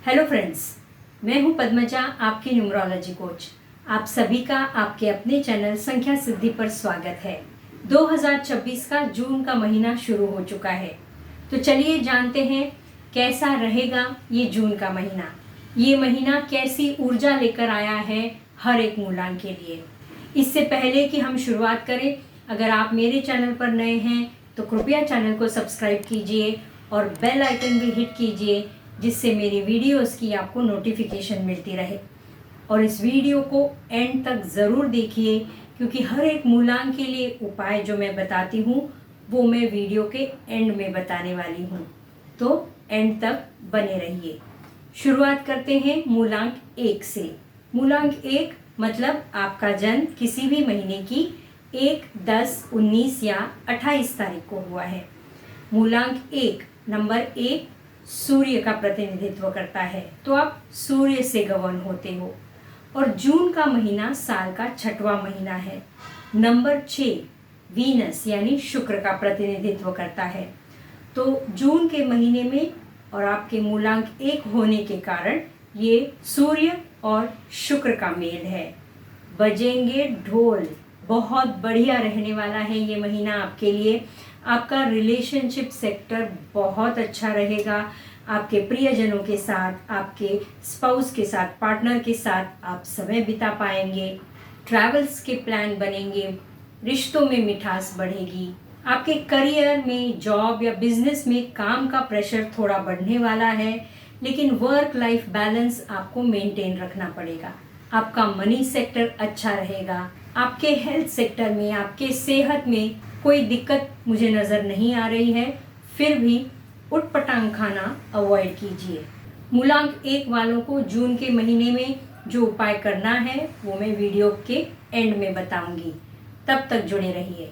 Hello friends, मैं हूं पद्मजा, आपकी न्यूमरोलॉजी कोच। आप सभी का आपके अपने चैनल संख्या सिद्धि पर स्वागत है। 2026 का जून का महीना शुरू हो चुका है, तो चलिए जानते हैं कैसा रहेगा ये जून का महीना। ये महीना कैसी ऊर्जा लेकर आया है हर एक मूलांक के लिए। इससे पहले कि हम शुरुआत करें, अगर आप मेरे चैनल पर नए हैं तो कृपया चैनल को सब्सक्राइब कीजिए और बेल आइकन भी हिट कीजिए, जिससे मेरी वीडियोस की आपको नोटिफिकेशन मिलती रहे। और इस वीडियो को एंड तक ज़रूर देखिए, क्योंकि हर एक मूलांक के लिए उपाय जो मैं बताती हूँ वो मैं वीडियो के एंड में बताने वाली हूँ, तो एंड तक बने रहिए। शुरुआत करते हैं मूलांक 1 से। मूलांक 1 मतलब आपका जन्म किसी भी महीने की 1, 10, 19 या 28 तारीख को हुआ है। मूलांक 1 नंबर 1 सूर्य का प्रतिनिधित्व करता है, तो आप सूर्य से गवर्न होते हो। और जून का महीना साल का 6वां महीना है। नंबर 6 वीनस यानी शुक्र का प्रतिनिधित्व करता है। तो जून के महीने में और आपके मूलांक 1 होने के कारण ये सूर्य और शुक्र का मेल है। बजेंगे ढोल, बहुत बढ़िया रहने वाला है ये महीना आपके लिए। आपका रिलेशनशिप सेक्टर बहुत अच्छा रहेगा। आपके प्रियजनों के साथ, आपके स्पाउस के साथ, पार्टनर के साथ आप समय बिता पाएंगे। ट्रैवल्स के प्लान बनेंगे, रिश्तों में मिठास बढ़ेगी। आपके करियर में, जॉब या बिजनेस में काम का प्रेशर थोड़ा बढ़ने वाला है, लेकिन वर्क लाइफ बैलेंस आपको मेंटेन रखना पड़ेगा। आपका मनी सेक्टर अच्छा रहेगा। आपके हेल्थ सेक्टर में, आपके सेहत में कोई दिक्कत मुझे नज़र नहीं आ रही है, फिर भी उटपटांग खाना अवॉइड कीजिए। मूलांक 1 वालों को जून के महीने में जो उपाय करना है वो मैं वीडियो के एंड में बताऊंगी, तब तक जुड़े रहिए।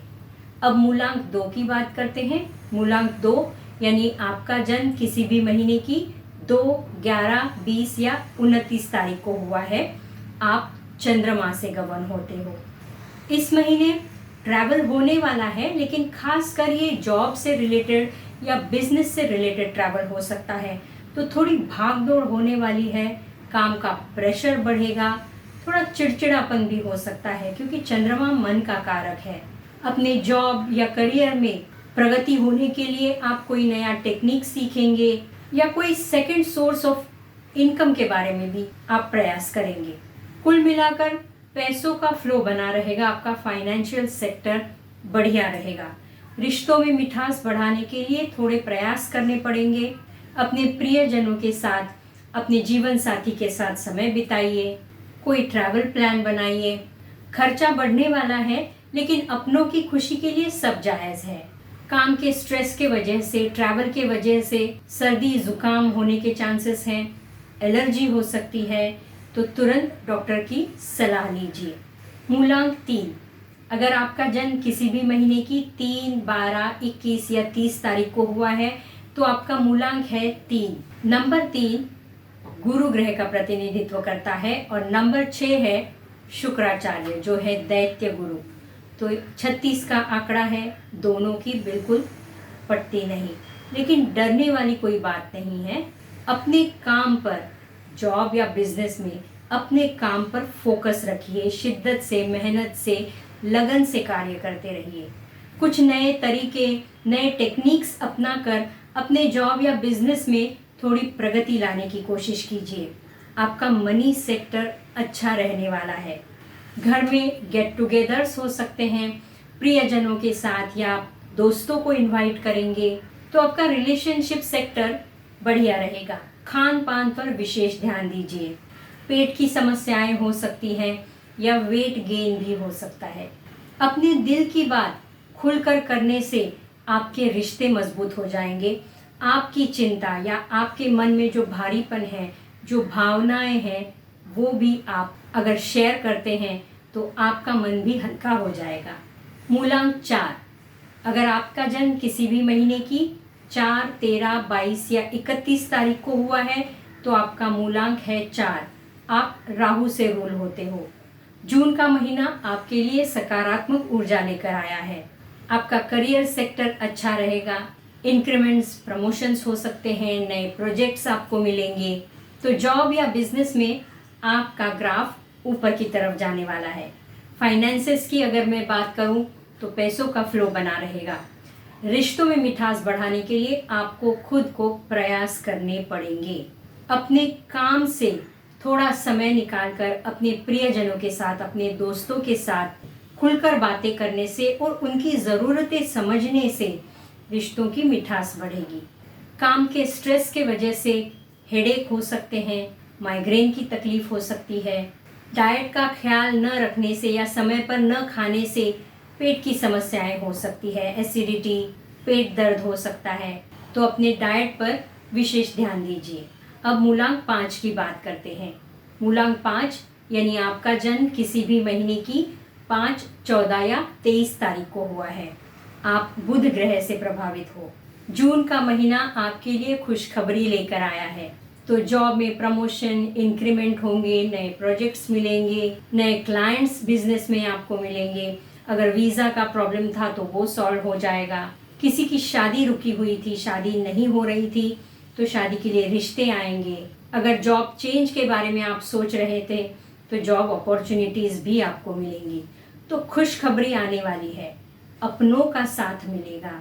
अब मूलांक 2 की बात करते हैं। मूलांक 2 यानी आपका जन्म किसी भी महीने की 2, 11, 20 या 29 तारीख को हुआ है। आप चंद्रमा से गवर्न होते हो। इस महीने ट्रैवल होने वाला है, लेकिन खासकर ये जॉब से रिलेटेड या बिजनेस से रिलेटेड ट्रैवल हो सकता है, तो थोड़ी भागदौड़ होने वाली है। काम का प्रेशर बढ़ेगा, थोड़ा चिड़चिड़ापन भी हो सकता है, क्योंकि चंद्रमा मन का कारक है। अपने जॉब या करियर में प्रगति होने के लिए आप कोई नया टेक्निक सीखेंगे या कोई सेकंड सोर्स ऑफ इनकम के बारे में भी आप प्रयास करेंगे। कुल मिलाकर पैसों का फ्लो बना रहेगा। आपका फाइनेंशियल सेक्टर बढ़िया रहेगा। रिश्तों में मिठास बढ़ाने के लिए थोड़े प्रयास करने पड़ेंगे। अपने प्रियजनों के साथ, अपने जीवन साथी के साथ समय बिताइए। कोई ट्रैवल प्लान बनाइए। खर्चा बढ़ने वाला है, लेकिन अपनों की खुशी के लिए सब जायज़ है। काम के स्ट्रेस के वजह से, ट्रैवल के वजह से सर्दी जुकाम होने के चांसेस हैं। एलर्जी हो सकती है, तो तुरंत डॉक्टर की सलाह लीजिए। मूलांक 3 अगर आपका जन्म किसी भी महीने की 3, 12, 21 या 30 तारीख को हुआ है, तो आपका मूलांक है 3। नंबर 3 गुरु ग्रह का प्रतिनिधित्व करता है और नंबर 6 है शुक्राचार्य, जो है दैत्य गुरु। तो 36 का आंकड़ा है। दोनों की बिल्कुल पटती नहीं, लेकिन डरने वाली कोई बात नहीं है। अपने काम पर, जॉब या बिजनेस में अपने काम पर फोकस रखिए। शिद्दत से, मेहनत से, लगन से कार्य करते रहिए। कुछ नए तरीके, नए टेक्निक्स अपना कर अपने जॉब या बिजनेस में थोड़ी प्रगति लाने की कोशिश कीजिए। आपका मनी सेक्टर अच्छा रहने वाला है। घर में गेट टुगेदर्स हो सकते हैं, प्रियजनों के साथ या दोस्तों को इनवाइट करेंगे, तो आपका रिलेशनशिप सेक्टर बढ़िया रहेगा। खान पान पर विशेष ध्यान दीजिए। पेट की समस्याएं हो सकती हैं या वेट गेन भी हो सकता है। अपने दिल की बात खुलकर करने से आपके रिश्ते मजबूत हो जाएंगे। आपकी चिंता या आपके मन में जो भारीपन है, जो भावनाएं हैं, वो भी आप अगर शेयर करते हैं तो आपका मन भी हल्का हो जाएगा। मूलांक 4 अगर आपका जन्म किसी भी महीने की 4, 13, 22 या 31 तारीख को हुआ है, तो आपका मूलांक है 4। आप राहु से रूल होते हो। जून का महीना आपके लिए सकारात्मक ऊर्जा लेकर आया है। आपका करियर सेक्टर अच्छा रहेगा। इंक्रीमेंट्स, प्रमोशंस हो सकते हैं, नए प्रोजेक्ट्स आपको मिलेंगे। तो जॉब या बिजनेस में आपका ग्राफ ऊपर की तरफ जाने वाला है। फाइनेंसेस की अगर मैं बात करूं तो पैसों का फ्लो बना रहेगा। रिश्तों में मिठास बढ़ाने के लिए आपको खुद को प्रयास करने पड़ेंगे। अपने काम से थोड़ा समय निकालकर अपने प्रियजनों के साथ, अपने दोस्तों के साथ खुलकर बातें करने से और उनकी ज़रूरतें समझने से रिश्तों की मिठास बढ़ेगी। काम के स्ट्रेस के वजह से हेडेक हो सकते हैं, माइग्रेन की तकलीफ हो सकती है, डाइट का ख्याल न रखने से या समय पर न खाने से पेट की समस्याएं हो सकती है, एसिडिटी, पेट दर्द हो सकता है। तो अपने डाइट पर विशेष ध्यान दीजिए। अब मूलांक 5 की बात करते हैं। मूलांक 5 यानी आपका जन्म किसी भी महीने की 5, 14 या 23 तारीख को हुआ है। आप बुध ग्रह से प्रभावित हो। जून का महीना आपके लिए खुशखबरी लेकर आया है। तो जॉब में प्रमोशन, इंक्रीमेंट होंगे, नए प्रोजेक्ट्स मिलेंगे, नए क्लाइंट्स बिजनेस में आपको मिलेंगे। अगर वीज़ा का प्रॉब्लम था तो वो सॉल्व हो जाएगा। किसी की शादी रुकी हुई थी, शादी नहीं हो रही थी, तो शादी के लिए रिश्ते आएंगे। अगर जॉब चेंज के बारे में आप सोच रहे थे तो जॉब अपॉर्चुनिटीज़ भी आपको मिलेंगी। तो खुशखबरी आने वाली है, अपनों का साथ मिलेगा,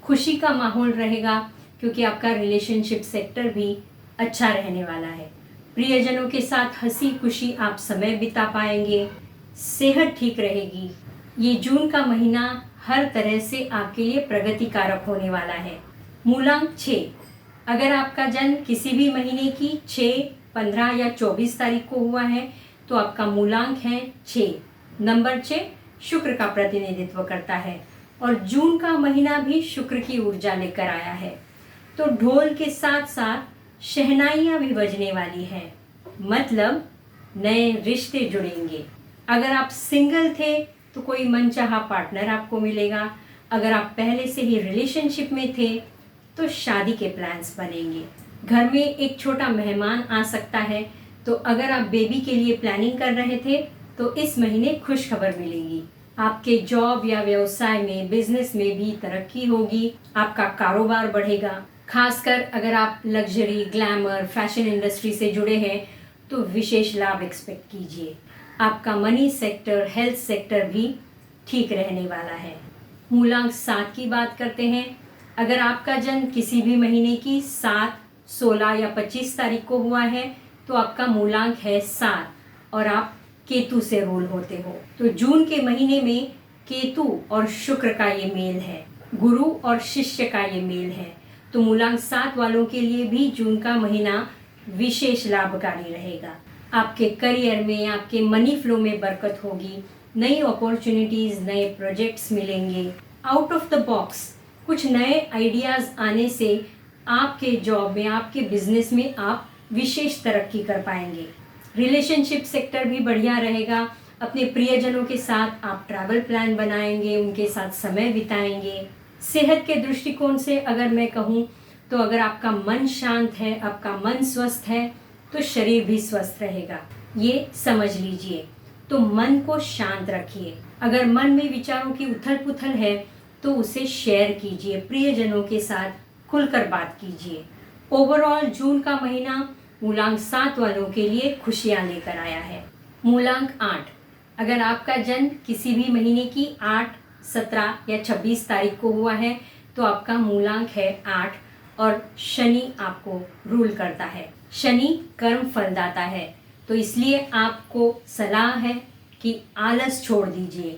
खुशी का माहौल रहेगा, क्योंकि आपका रिलेशनशिप सेक्टर भी अच्छा रहने वाला है। प्रियजनों के साथ हंसी खुशी आप समय बिता पाएंगे, सेहत ठीक रहेगी। ये जून का महीना हर तरह से आपके लिए प्रगति कारक होने वाला है। मूलांक 6, अगर आपका जन्म किसी भी महीने की 6, 15 या 24 तारीख को हुआ है तो आपका मूलांक है 6। नंबर 6 शुक्र का प्रतिनिधित्व करता है और जून का महीना भी शुक्र की ऊर्जा लेकर आया है। तो ढोल के साथ साथ शहनाइयाँ भी बजने वाली हैं, मतलब नए रिश्ते जुड़ेंगे। अगर आप सिंगल थे तो कोई मनचाहा पार्टनर आपको मिलेगा। अगर आप पहले से ही रिलेशनशिप में थे तो शादी के प्लान्स बनेंगे। घर में एक छोटा मेहमान आ सकता है। तो अगर आप बेबी के लिए प्लानिंग कर रहे थे तो इस महीने खुश खबर मिलेगी। आपके जॉब या व्यवसाय में, बिजनेस में भी तरक्की होगी, आपका कारोबार बढ़ेगा। खासकर अगर आप लग्जरी, ग्लैमर, फैशन इंडस्ट्री से जुड़े हैं तो विशेष लाभ एक्सपेक्ट कीजिए। आपका मनी सेक्टर, हेल्थ सेक्टर भी ठीक रहने वाला है। मूलांक 7 की बात करते हैं। अगर आपका जन्म किसी भी महीने की 7, 16 या 25 तारीख को हुआ है तो आपका मूलांक है 7 और आप केतु से रूल होते हो। तो जून के महीने में केतु और शुक्र का ये मेल है, गुरु और शिष्य का ये मेल है। तो मूलांक 7 वालों के लिए भी जून का महीना विशेष लाभकारी रहेगा। आपके करियर में, आपके मनी फ्लो में बरकत होगी, नई अपॉर्चुनिटीज़, नए प्रोजेक्ट्स मिलेंगे। आउट ऑफ द बॉक्स कुछ नए आइडियाज़ आने से आपके जॉब में, आपके बिजनेस में आप विशेष तरक्की कर पाएंगे। रिलेशनशिप सेक्टर भी बढ़िया रहेगा। अपने प्रियजनों के साथ आप ट्रैवल प्लान बनाएंगे, उनके साथ समय बिताएंगे। सेहत के दृष्टिकोण से अगर मैं कहूँ तो अगर आपका मन शांत है, आपका मन स्वस्थ है तो शरीर भी स्वस्थ रहेगा, ये समझ लीजिए। तो मन को शांत रखिए। अगर मन में विचारों की उथल पुथल है तो उसे शेयर कीजिए, प्रियजनों के साथ खुलकर बात कीजिए। ओवरऑल जून का महीना मूलांक 7 वालों के लिए खुशियां लेकर आया है। मूलांक 8, अगर आपका जन्म किसी भी महीने की 8, 17 या 26 तारीख को हुआ है तो आपका मूलांक है 8 और शनि आपको रूल करता है। शनि कर्म फलदाता है, तो इसलिए आपको सलाह है कि आलस छोड़ दीजिए,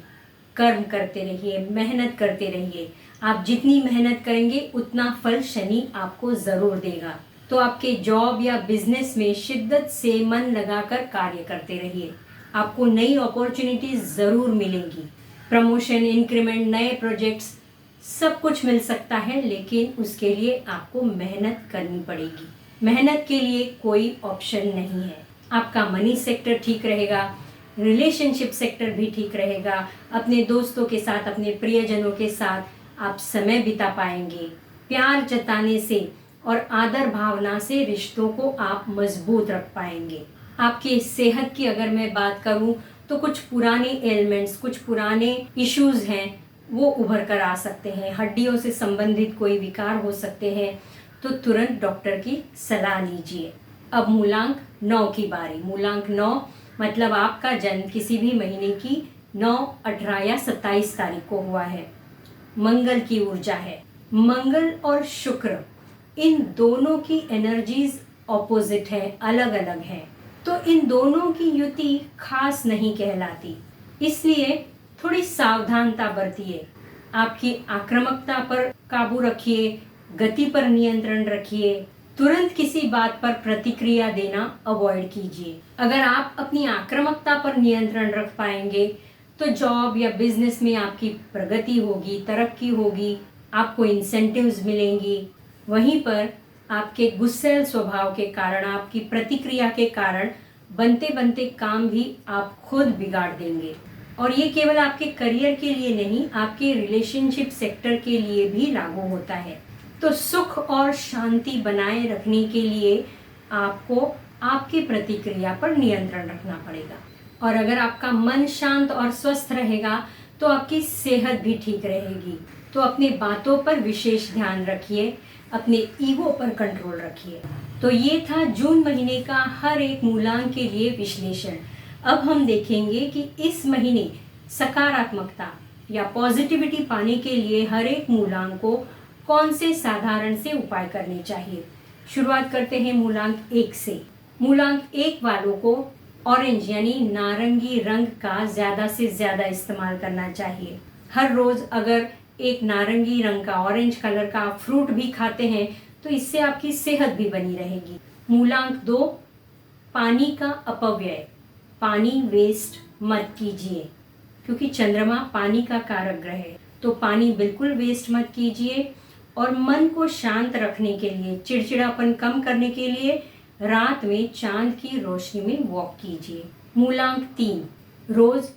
कर्म करते रहिए, मेहनत करते रहिए। आप जितनी मेहनत करेंगे उतना फल शनि आपको ज़रूर देगा। तो आपके जॉब या बिजनेस में शिद्दत से मन लगाकर कार्य करते रहिए, आपको नई अपॉर्चुनिटीज ज़रूर मिलेंगी। प्रमोशन, इंक्रीमेंट, नए प्रोजेक्ट्स सब कुछ मिल सकता है, लेकिन उसके लिए आपको मेहनत करनी पड़ेगी। मेहनत के लिए कोई ऑप्शन नहीं है। आपका मनी सेक्टर ठीक रहेगा, रिलेशनशिप सेक्टर भी ठीक रहेगा। अपने दोस्तों के साथ, अपने प्रियजनों के साथ आप समय बिता पाएंगे। प्यार जताने से और आदर भावना से रिश्तों को आप मजबूत रख पाएंगे। आपकी सेहत की अगर मैं बात करूं तो कुछ पुराने एलिमेंट्स, कुछ पुराने इश्यूज हैं वो उभर कर आ सकते हैं। हड्डियों से संबंधित कोई विकार हो सकते हैं, तो तुरंत डॉक्टर की सलाह लीजिए। अब मूलांक 9 की बारी। मूलांक 9 मतलब आपका जन्म किसी भी महीने की 9, 18 या 27 तारीख को हुआ है। मंगल की ऊर्जा है। मंगल और शुक्र इन दोनों की एनर्जीज ऑपोजिट है, अलग अलग है, तो इन दोनों की युति खास नहीं कहलाती। इसलिए थोड़ी सावधानता बरतिए। आपकी आक्रामकता पर काबू रखिए, गति पर नियंत्रण रखिए, तुरंत किसी बात पर प्रतिक्रिया देना अवॉइड कीजिए। अगर आप अपनी आक्रामकता पर नियंत्रण रख पाएंगे तो जॉब या बिजनेस में आपकी प्रगति होगी, तरक्की होगी, आपको इंसेंटिव्स मिलेंगी। वहीं पर आपके गुस्सैल स्वभाव के कारण, आपकी प्रतिक्रिया के कारण बनते बनते काम भी आप खुद बिगाड़ देंगे। और ये केवल आपके करियर के लिए नहीं, आपके रिलेशनशिप सेक्टर के लिए भी लागू होता है। तो सुख और शांति बनाए रखने के लिए आपको आपकी प्रतिक्रिया पर नियंत्रण रखना पड़ेगा। और अगर आपका मन शांत और स्वस्थ रहेगा तो आपकी सेहत भी ठीक रहेगी। तो अपनी बातों पर विशेष ध्यान रखिए, अपने ईगो पर कंट्रोल रखिए। तो ये था जून महीने का हर एक मूलांक के लिए विश्लेषण। अब हम देखेंगे कि इस महीने सकारात्मकता या पॉजिटिविटी पाने के लिए हर एक मूलांक को कौन से साधारण से उपाय करने चाहिए। शुरुआत करते हैं मूलांक 1 से। मूलांक 1 वालों को ऑरेंज यानी नारंगी रंग का ज़्यादा से ज़्यादा इस्तेमाल करना चाहिए। हर रोज़ अगर एक नारंगी रंग का, ऑरेंज कलर का फ्रूट भी खाते हैं तो इससे आपकी सेहत भी बनी रहेगी। मूलांक 2, पानी का अपव्यय, पानी वेस्ट मत कीजिए, क्योंकि चंद्रमा पानी का कारक ग्रह है, तो पानी बिल्कुल वेस्ट मत कीजिए। और मन को शांत रखने के लिए, चिड़चिड़ापन कम करने के लिए रात में चांद की रोशनी में वॉक कीजिए। मूलांक 3, रोज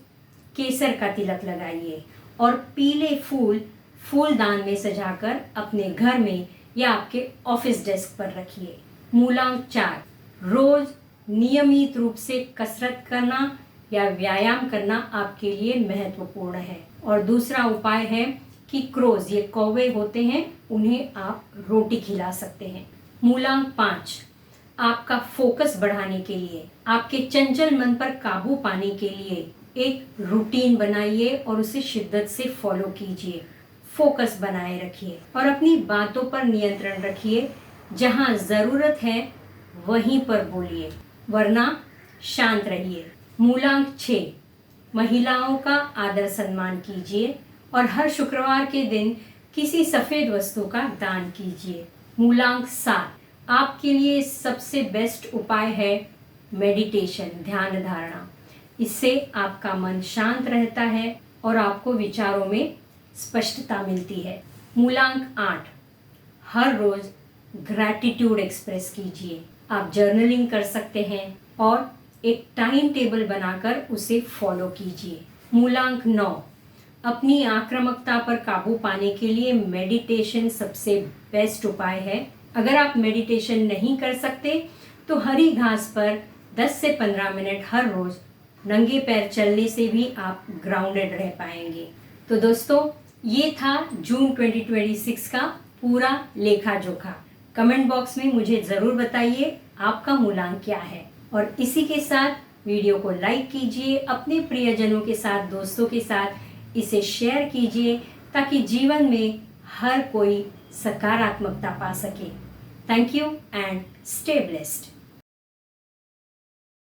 केसर का तिलक लगाइए और पीले फूल फूलदान में सजाकर अपने घर में या आपके ऑफिस डेस्क पर रखिए। मूलांक 4, रोज नियमित रूप से कसरत करना या व्यायाम करना आपके लिए महत्वपूर्ण है। और दूसरा उपाय है कि क्रोज, ये कौवे होते हैं, उन्हें आप रोटी खिला सकते हैं। मूलांक 5, आपका फोकस बढ़ाने के लिए, आपके चंचल मन पर काबू पाने के लिए एक रूटीन बनाइए और उसे शिद्दत से फॉलो कीजिए। फोकस बनाए रखिए और अपनी बातों पर नियंत्रण रखिए। जहां जरूरत है वहीं पर बोलिए, वरना शांत रहिए। मूलांक 6, महिलाओं का आदर सम्मान कीजिए और हर शुक्रवार के दिन किसी सफेद वस्तु का दान कीजिए। मूलांक 7, आपके लिए सबसे बेस्ट उपाय है मेडिटेशन, ध्यान धारणा। इससे आपका मन शांत रहता है और आपको विचारों में स्पष्टता मिलती है। मूलांक 8, हर रोज ग्रैटिट्यूड एक्सप्रेस कीजिए। आप जर्नलिंग कर सकते हैं और एक टाइम टेबल बनाकर उसे फॉलो कीजिए। मूलांक 9, अपनी आक्रामकता पर काबू पाने के लिए मेडिटेशन सबसे बेस्ट उपाय है। अगर आप मेडिटेशन नहीं कर सकते तो हरी घास पर 10 से 15 मिनट हर रोज नंगे पैर चलने से भी आप ग्राउंडेड रह पाएंगे। तो दोस्तों, ये था जून 2026 का पूरा लेखा जोखा। कमेंट बॉक्स में मुझे ज़रूर बताइए आपका मूलांक क्या है। और इसी के साथ वीडियो को लाइक कीजिए, अपने प्रियजनों के साथ, दोस्तों के साथ इसे शेयर कीजिए ताकि जीवन में हर कोई सकारात्मकता पा सके। Thank you and stay blessed.